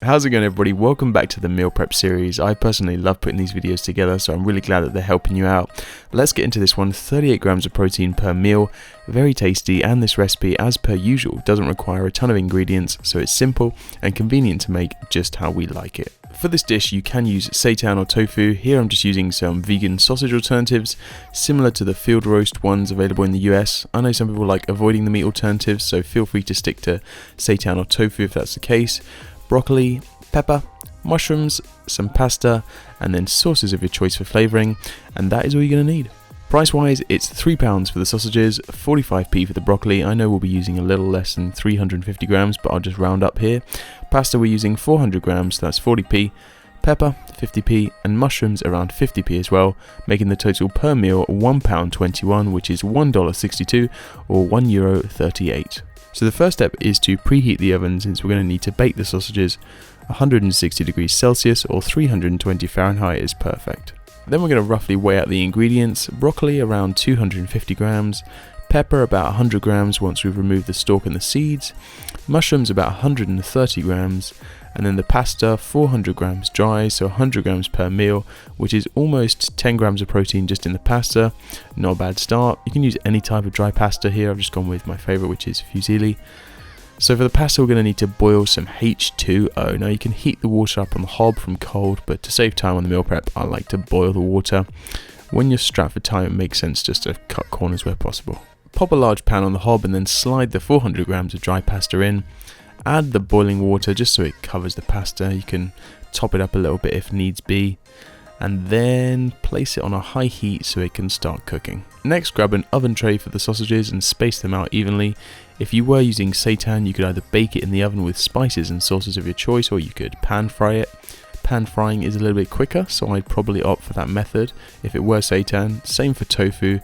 How's it going, everybody? Welcome back to the meal prep series. I personally love putting these videos together, so I'm really glad that they're helping you out. Let's get into this one. 38 grams of protein per meal, very tasty, and this recipe, as per usual, doesn't require a ton of ingredients, so it's simple and convenient to make just how we like it. For this dish, you can use seitan or tofu. Here I'm just using some vegan sausage alternatives, similar to the field roast ones available in the US. I know some people like avoiding the meat alternatives, so feel free to stick to seitan or tofu if that's the case. Broccoli, pepper, mushrooms, some pasta, and then sauces of your choice for flavouring, and that is all you're going to need. Price wise, it's £3 for the sausages, 45p for the broccoli. I know we'll be using a little less than 350 grams, but I'll just round up here. Pasta we're using 400 grams, so that's 40p. Pepper, 50p, and mushrooms around 50p as well, making the total per meal £1.21, which is $1.62 or €1.38. So the first step is to preheat the oven, since we're going to need to bake the sausages. 160 degrees Celsius or 320 Fahrenheit is perfect. Then we're going to roughly weigh out the ingredients. Broccoli around 250 grams, pepper about 100 grams once we've removed the stalk and the seeds, mushrooms about 130 grams, and then the pasta 400 grams dry, so 100 grams per meal, which is almost 10 grams of protein just in the pasta. Not a bad start. You can use any type of dry pasta here. I've just gone with my favourite, which is fusilli. So for the pasta, we're going to need to boil some H2O. Now you can heat the water up on the hob from cold, but to save time on the meal prep, I like to boil the water. When you're strapped for time, it makes sense just to cut corners where possible. Pop a large pan on the hob and then slide the 400 grams of dry pasta in. Add the boiling water just so it covers the pasta. You can top it up a little bit if needs be, and then place it on a high heat so it can start cooking. Next, grab an oven tray for the sausages and space them out evenly. If you were using seitan, you could either bake it in the oven with spices and sauces of your choice, or you could pan fry it. Pan frying is a little bit quicker, so I'd probably opt for that method if it were seitan. Same for tofu.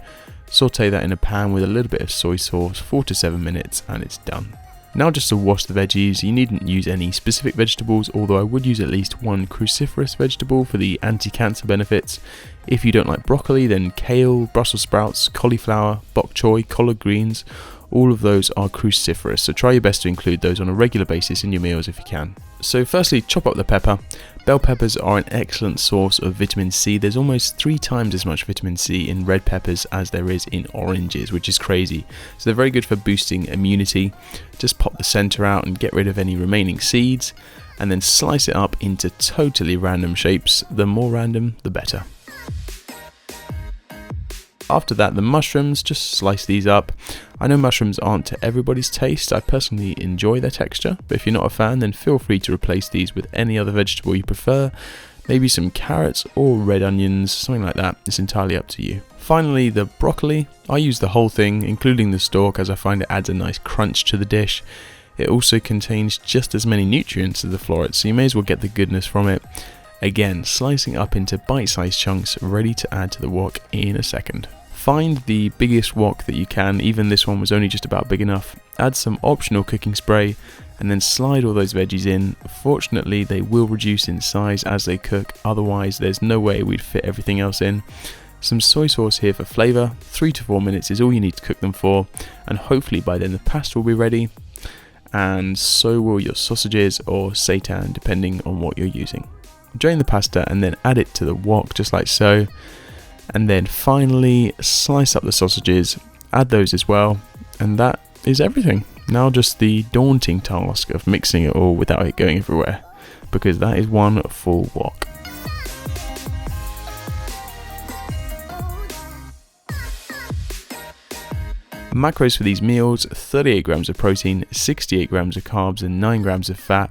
Saute that in a pan with a little bit of soy sauce, 4 to 7 minutes, and it's done. Now just to wash the veggies, you needn't use any specific vegetables, although I would use at least one cruciferous vegetable for the anti-cancer benefits. If you don't like broccoli, then kale, Brussels sprouts, cauliflower, bok choy, collard greens, all of those are cruciferous, so try your best to include those on a regular basis in your meals if you can. So firstly, chop up the pepper. Bell peppers are an excellent source of vitamin C. There's almost 3 times as much vitamin C in red peppers as there is in oranges, which is crazy. So they're very good for boosting immunity. Just pop the center out and get rid of any remaining seeds, and then slice it up into totally random shapes. The more random, the better. After that, the mushrooms, just slice these up. I know mushrooms aren't to everybody's taste. I personally enjoy their texture, but if you're not a fan, then feel free to replace these with any other vegetable you prefer. Maybe some carrots or red onions, something like that. It's entirely up to you. Finally, the broccoli. I use the whole thing, including the stalk, as I find it adds a nice crunch to the dish. It also contains just as many nutrients as the florets, so you may as well get the goodness from it. Again, slicing up into bite-sized chunks, ready to add to the wok in a second. Find the biggest wok that you can. Even this one was only just about big enough. Add some optional cooking spray and then slide all those veggies in. Fortunately, they will reduce in size as they cook, otherwise there's no way we'd fit everything else in. Some soy sauce here for flavour. 3 to 4 minutes is all you need to cook them for, and hopefully by then the pasta will be ready, and so will your sausages or seitan, depending on what you're using. Drain the pasta and then add it to the wok just like so. And then finally slice up the sausages, add those as well, and that is everything. Now just the daunting task of mixing it all without it going everywhere, because that is one full wok. Macros for these meals: 38 grams of protein, 68 grams of carbs, and 9 grams of fat.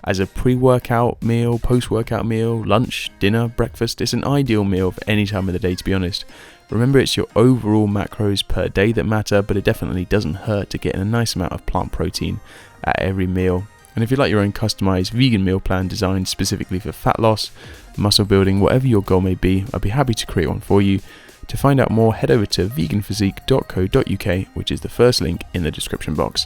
As a pre-workout meal, post-workout meal, lunch, dinner, breakfast, it's an ideal meal for any time of the day, to be honest. Remember, it's your overall macros per day that matter, but it definitely doesn't hurt to get in a nice amount of plant protein at every meal. And if you'd like your own customized vegan meal plan designed specifically for fat loss, muscle building, whatever your goal may be, I'd be happy to create one for you. To find out more, head over to veganphysique.co.uk, which is the first link in the description box.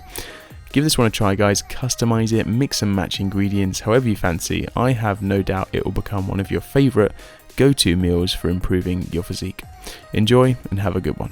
Give this one a try, guys. Customize it, mix and match ingredients however you fancy. I have no doubt it will become one of your favorite go-to meals for improving your physique. Enjoy and have a good one.